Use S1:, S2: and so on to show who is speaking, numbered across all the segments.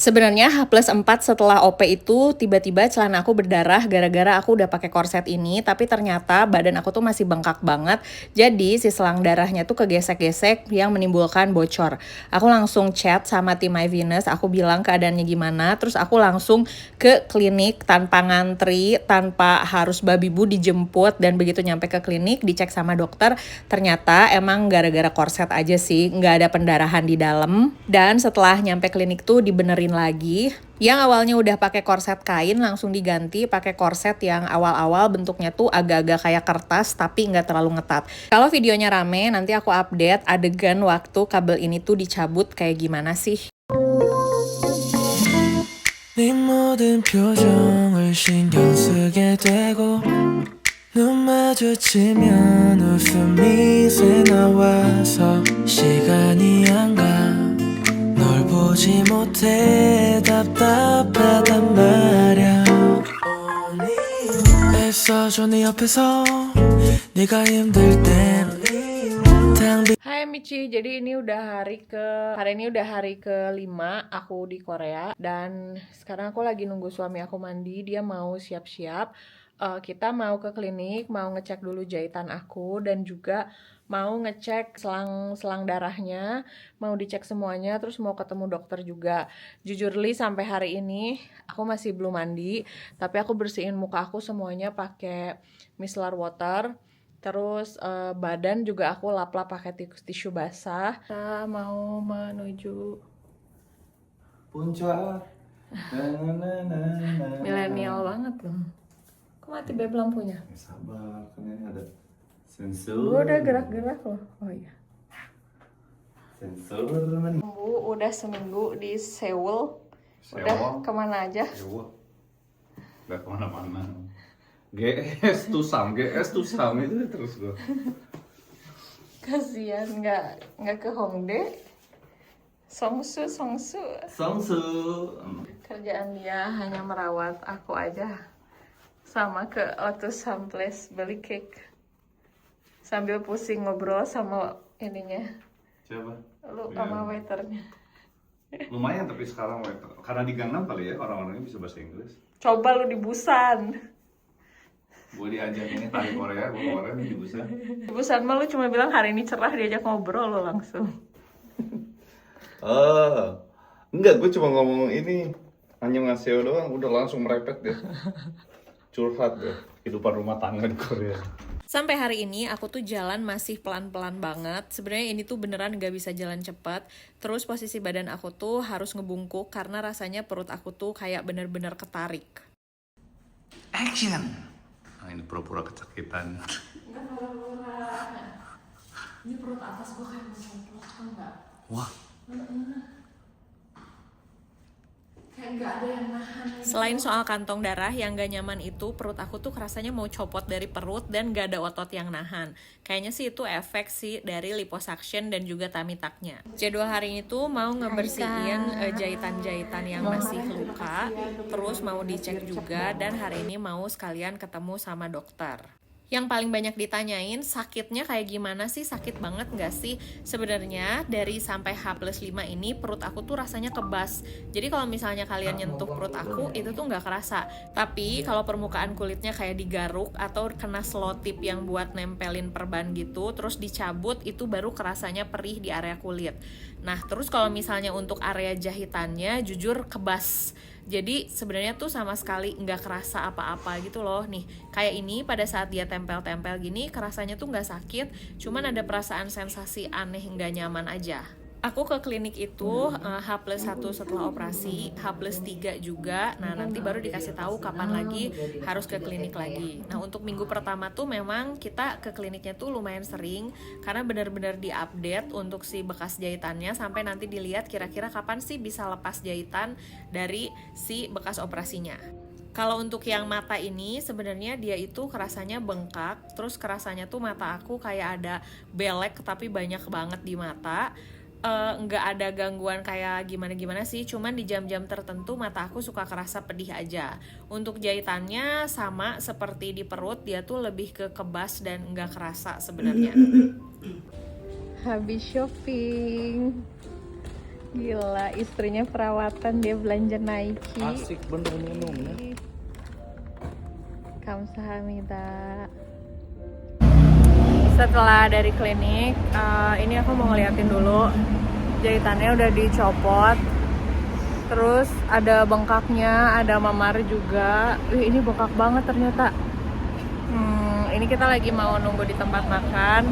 S1: Sebenarnya H+4 setelah OP itu tiba-tiba celana aku berdarah gara-gara aku udah pakai korset ini, tapi ternyata badan aku tuh masih bengkak banget. Jadi si selang darahnya tuh kegesek-gesek yang menimbulkan bocor. Aku langsung chat sama tim My Venus, aku bilang keadaannya gimana, terus aku langsung ke klinik tanpa ngantri, tanpa harus babi bu dijemput, dan begitu nyampe ke klinik dicek sama dokter, ternyata emang gara-gara korset aja sih, nggak ada pendarahan di dalam. Dan setelah nyampe klinik tuh dibenerin lagi. Yang awalnya udah pakai korset kain langsung diganti pakai korset yang awal-awal bentuknya tuh agak-agak kayak kertas tapi nggak terlalu ngetat. Kalau videonya rame nanti aku update adegan waktu kabel ini tuh dicabut kayak gimana sih. 네 모든 표정을 신경 쓰게 되고 눈 마주치면 웃음이 새 나와서 시간이 안 가 널 보지 못해 답답하단 말야 애써줘 네 옆에서 네가 힘들 땐 Hai Michi, jadi hari ini udah hari ke-5 aku di Korea dan sekarang aku lagi nunggu suami aku mandi, dia mau siap-siap. Kita mau ke klinik, mau ngecek dulu jahitan aku dan juga mau ngecek selang darahnya, mau dicek semuanya, terus mau ketemu dokter juga. Jujur Li, sampai hari ini aku masih belum mandi, tapi aku bersihin muka aku semuanya pakai micellar water. Terus badan juga aku lap-lap pakai tisu basah. Kita mau menuju
S2: puncak.
S1: milenial banget loh. Kok mati beb lampunya?
S2: Sabar, kan ini ada sensor.
S1: Gue udah gerak-gerak loh. Oh iya.
S2: Sensor
S1: Bu udah seminggu di Seoul. Udah kemana aja?
S2: Sewa. Gak kemana-mana. GS tuh sam itu terus gue.
S1: Kasian nggak ke Hongdae. Songsu. Kerjaan dia hanya merawat aku aja. Sama ke Otus Place beli cake. Sambil pusing ngobrol sama ininya.
S2: Siapa?
S1: Lu sama waiternya.
S2: Lumayan tapi sekarang karena di Gangnam kali ya orang-orangnya bisa bahasa Inggris.
S1: Coba lu di Busan.
S2: Gue diajak ini tari Korea, gue kemarin di Busan.
S1: Di Busan mah lu cuma bilang hari ini cerah, diajak ngobrol lo langsung.
S2: Enggak, gue cuma ngomong ini annyeonghaseyo doang, udah langsung merepet deh. Curhat deh, kehidupan rumah tangga di Korea.
S1: Sampai hari ini aku tuh jalan masih pelan-pelan banget. Sebenarnya ini tuh beneran gak bisa jalan cepat. Terus posisi badan aku tuh harus ngebungkuk karena rasanya perut aku tuh kayak bener-bener ketarik.
S2: Action! Nah, ini pura-pura kesakitan.
S1: Enggak pura-pura. Ini perut atas gue kayak mencopot, tau gak?
S2: Wah.
S1: Kayak gak ada yang nahan. Selain soal kantong darah yang gak nyaman itu, perut aku tuh rasanya mau copot dari perut dan gak ada otot yang nahan. Kayaknya sih itu efek sih dari liposuction dan juga tummy tuck-nya. Jadwal hari ini tuh mau ngebersihin jahitan-jahitan yang masih luka, terus mau dicek juga, dan hari ini mau sekalian ketemu sama dokter. Yang paling banyak ditanyain, sakitnya kayak gimana sih? Sakit banget gak sih? Sebenarnya dari sampai H+5 ini perut aku tuh rasanya kebas. Jadi kalau misalnya kalian nyentuh perut aku, itu tuh gak kerasa. Tapi kalau permukaan kulitnya kayak digaruk atau kena selotip yang buat nempelin perban gitu, terus dicabut, itu baru kerasanya perih di area kulit. Nah, terus kalau misalnya untuk area jahitannya, jujur kebas. Jadi sebenarnya tuh sama sekali nggak kerasa apa-apa gitu loh. Nih, kayak ini pada saat dia tempel-tempel gini, kerasanya tuh nggak sakit, cuman ada perasaan sensasi aneh nggak nyaman aja. Aku ke klinik itu H+1 setelah operasi, H+3 juga. Nah, nanti baru dikasih tahu kapan lagi harus ke klinik lagi. Nah, untuk minggu pertama tuh memang kita ke kliniknya tuh lumayan sering karena benar-benar diupdate untuk si bekas jahitannya sampai nanti dilihat kira-kira kapan sih bisa lepas jahitan dari si bekas operasinya. Kalau untuk yang mata ini sebenarnya dia itu kerasanya bengkak, terus kerasanya tuh mata aku kayak ada belek tapi banyak banget di mata. Nggak ada gangguan kayak gimana-gimana sih, cuman di jam-jam tertentu mata aku suka kerasa pedih aja. Untuk jahitannya sama seperti di perut, dia tuh lebih ke kebas dan nggak kerasa sebenarnya. Habis shopping, Gila, istrinya perawatan, dia belanja Nike.
S2: Asik bener minum ya.
S1: Kamsahamnida. Setelah dari klinik, ini aku mau ngeliatin dulu jahitannya udah dicopot. Terus ada bengkaknya, ada mamar juga. Ini bengkak banget ternyata. Ini kita lagi mau nunggu di tempat makan.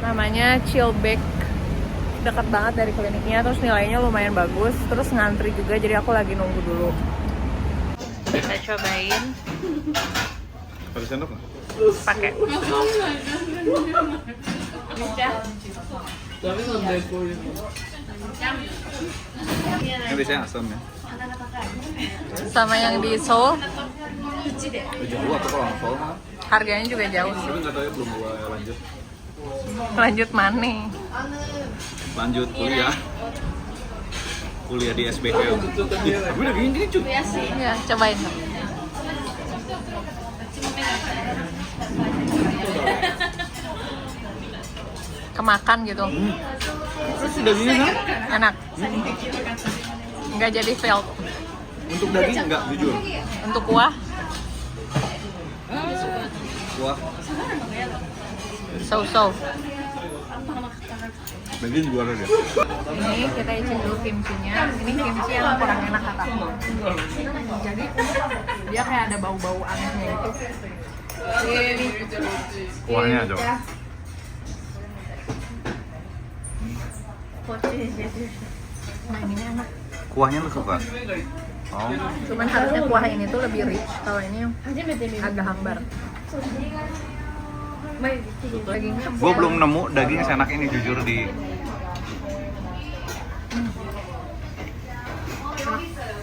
S1: Namanya Chillback. Dekat banget dari kliniknya, terus nilainya lumayan bagus. Terus ngantri juga, jadi aku lagi nunggu dulu. Kita cobain.
S2: Pakai sendok nggak?
S1: Pakai.
S2: Ini biasanya asam ya.
S1: Sama yang di Seoul,
S2: Jauh atau kalau Seoul mah?
S1: harganya juga jauh sih.
S2: Tapi nggak tahu ya, belum gua lanjut.
S1: Lanjut mana?
S2: Lanjut kuliah di SBK. Tapi udah gini cuy.
S1: Ya, cobain. Kemakan gitu.
S2: Terus udah gini kan?
S1: Enak. Nggak jadi failed.
S2: Untuk daging enggak jujur.
S1: Untuk kuah,
S2: Wah,
S1: so-so.
S2: daging juga ada deh.
S1: Ini kita icip dulu kimchinya. Ini kimchi yang kurang enak kataku. Jadi dia kayak ada bau-bau anehnya gitu.
S2: Kuahnya aja.
S1: Nah ini enak.
S2: Kuahnya lu suka? Oh.
S1: Cuman harusnya kuah ini tuh lebih rich. Kalau ini agak hambar. Dagingnya
S2: Gue belum nemu daging seenak ini jujur di.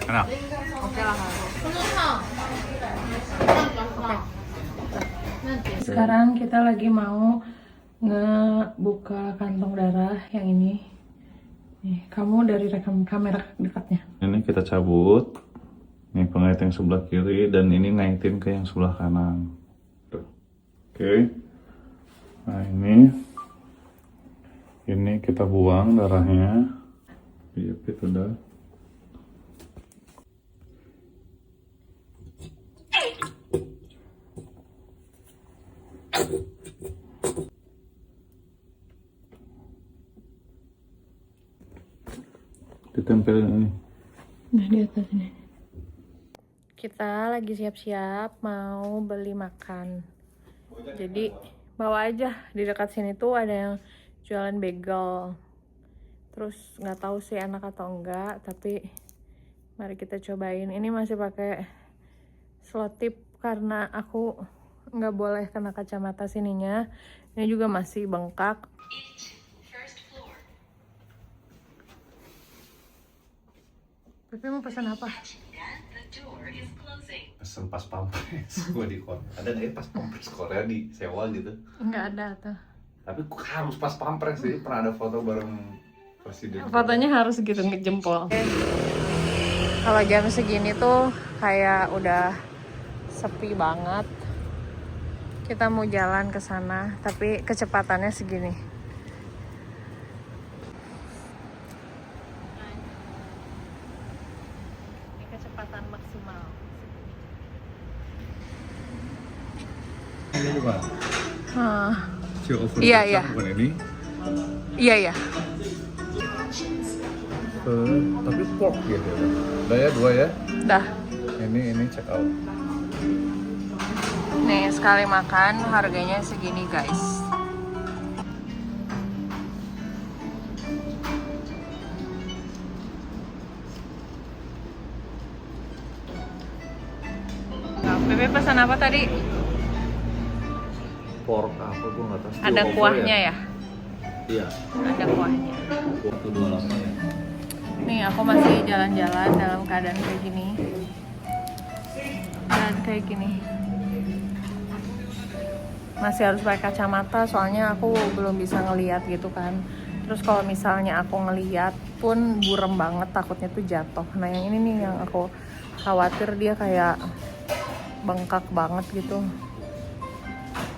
S2: Enak.
S1: oke lah. Sekarang kita lagi mau ngebuka kantong darah yang ini. Nih, kamu dari rekam kamera dekatnya.
S2: Ini kita cabut. Ini pengait yang sebelah kiri dan ini ngaitin ke yang sebelah kanan. Tuh. Oke. Nah ini kita buang darahnya. Dijepit udah. Ditempelin ini.
S1: Nah di atas ini. Kita lagi siap-siap mau beli makan. Jadi bawa aja, di dekat sini tuh ada yang jualan bagel. Terus nggak tahu sih enak atau enggak, tapi mari kita cobain. Ini masih pakai selotip karena aku nggak boleh kena kacamata sininya. Ini juga masih bengkak. Tapi mau pesan apa?
S2: Pesen pas pampres gue di Korea. Ada nggak ya pas pampres Korea di sewa gitu?
S1: Nggak ada tuh.
S2: Tapi harus pas pampres sih. Pernah ada foto bareng presiden.
S1: Fotonya harus gitu ngejempol. Kalau jam segini tuh kayak udah sepi banget. Kita mau jalan ke sana, tapi kecepatannya segini. Ini kecepatan maksimal.
S2: Ini juga.
S1: Iya, iya.
S2: Bukan ini.
S1: Iya ya.
S2: Tapi pork gitu. Udah ya, 2 ya.
S1: Dah.
S2: Ini check out.
S1: Nih sekali makan harganya segini guys. Nah, Bebe pesan apa tadi?
S2: Pork apa gue nggak tahu.
S1: Ada kuahnya ya?
S2: Iya.
S1: Ada kuahnya.
S2: Waktu 28 ya.
S1: Nih aku masih jalan-jalan dalam keadaan kayak gini. Dan kayak gini. Masih harus pakai kacamata soalnya aku belum bisa ngelihat gitu kan. Terus kalau misalnya aku ngelihat pun burem banget, takutnya tuh jatuh. Nah yang ini nih yang aku khawatir, dia kayak bengkak banget gitu.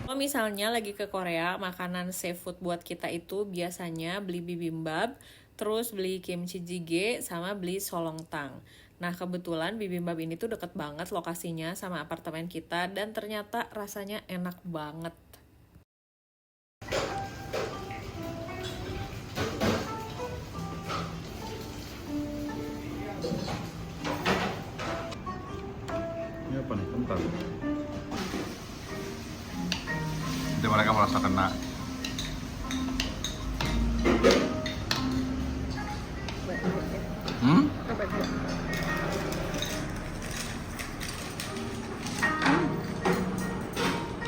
S1: Kalau misalnya lagi ke Korea, makanan seafood buat kita itu biasanya beli bibimbap, terus beli kimchi jjigae, sama beli solongtang. Nah kebetulan bibimbap ini tuh deket banget lokasinya sama apartemen kita dan ternyata rasanya enak banget.
S2: Ini apa nih? Kentang. Jadi mereka merasa kena.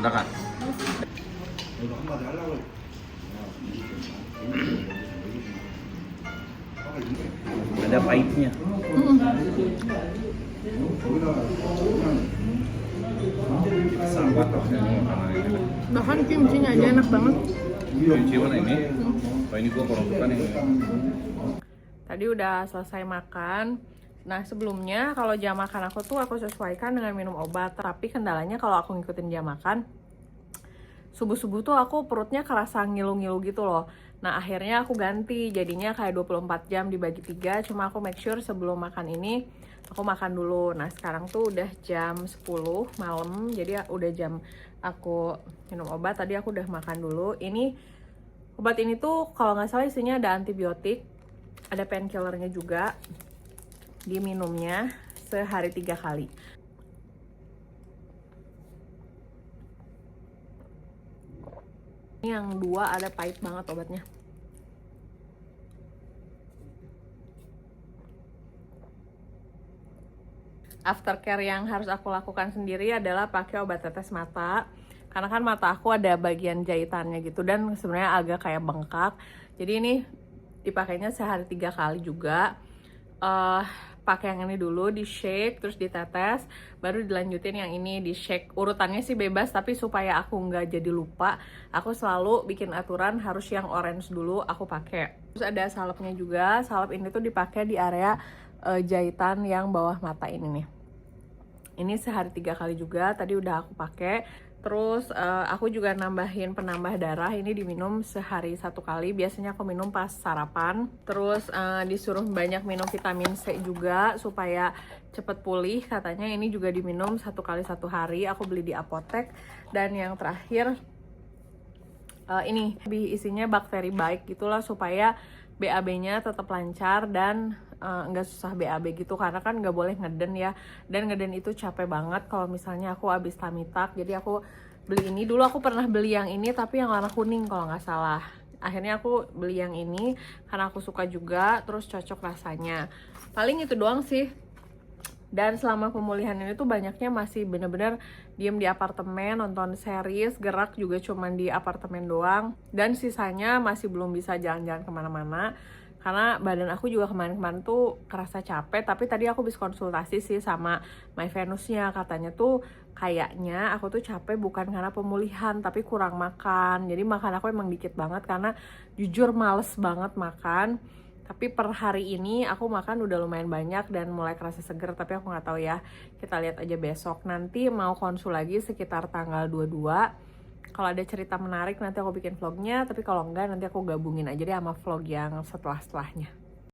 S2: Udah kan? Ada pahitnya. Sambat
S1: Bahkan kimchinya aja enak banget.
S2: Kimchi mana ini? Oh ini gua kalau bukan yang
S1: Tadi udah selesai makan. Nah sebelumnya kalau jam makan aku tuh aku sesuaikan dengan minum obat. Tapi kendalanya kalau aku ngikutin jam makan, subuh-subuh tuh aku perutnya kerasa ngilu-ngilu gitu loh. Nah akhirnya aku ganti, jadinya kayak 24 jam dibagi 3. Cuma aku make sure sebelum makan ini aku makan dulu. Nah sekarang tuh udah jam 10 malam, jadi udah jam aku minum obat. Tadi aku udah makan dulu. Ini obat ini tuh kalau nggak salah isinya ada antibiotik, ada painkillernya juga. Diminumnya sehari 3 kali. Ini yang 2 ada pahit banget obatnya. Aftercare yang harus aku lakukan sendiri adalah pakai obat tetes mata. Karena kan mata aku ada bagian jahitannya gitu dan sebenarnya agak kayak bengkak. Jadi ini dipakainya sehari 3 kali juga. Pakai yang ini dulu, di shake terus ditetes, baru dilanjutin yang ini di shake. Urutannya sih bebas, tapi supaya aku nggak jadi lupa, aku selalu bikin aturan harus yang orange dulu aku pakai. Terus ada salepnya juga. Salep ini tuh dipakai di area jahitan yang bawah mata ini nih. Ini sehari 3 kali juga, tadi udah aku pakai. Terus aku juga nambahin penambah darah, ini diminum sehari 1 kali. Biasanya aku minum pas sarapan. Terus disuruh banyak minum vitamin C juga supaya cepet pulih. Katanya ini juga diminum 1 kali 1 hari. Aku beli di apotek. Dan yang terakhir ini isinya bakteri baik gitulah supaya BAB-nya tetap lancar dan nggak susah BAB gitu, karena kan nggak boleh ngeden ya, dan ngeden itu capek banget kalau misalnya aku habis tummy tuck. Jadi aku beli ini dulu, aku pernah beli yang ini tapi yang warna kuning kalau nggak salah. Akhirnya aku beli yang ini karena aku suka juga, terus cocok rasanya. Paling itu doang sih. Dan selama pemulihan ini tuh banyaknya masih bener-bener diem di apartemen, nonton series, gerak juga cuman di apartemen doang. Dan sisanya masih belum bisa jalan-jalan kemana-mana. Karena badan aku juga kemarin-kemarin tuh kerasa capek. Tapi tadi aku bisa konsultasi sih sama My Venusnya. Katanya tuh kayaknya aku tuh capek bukan karena pemulihan, tapi kurang makan. Jadi makan aku emang dikit banget karena jujur males banget makan. Tapi per hari ini aku makan udah lumayan banyak dan mulai kerasa seger. Tapi aku nggak tahu ya, kita lihat aja besok. Nanti mau konsul lagi sekitar tanggal 22. Kalau ada cerita menarik nanti aku bikin vlognya. Tapi kalau enggak nanti aku gabungin aja deh sama vlog yang setelah-setelahnya.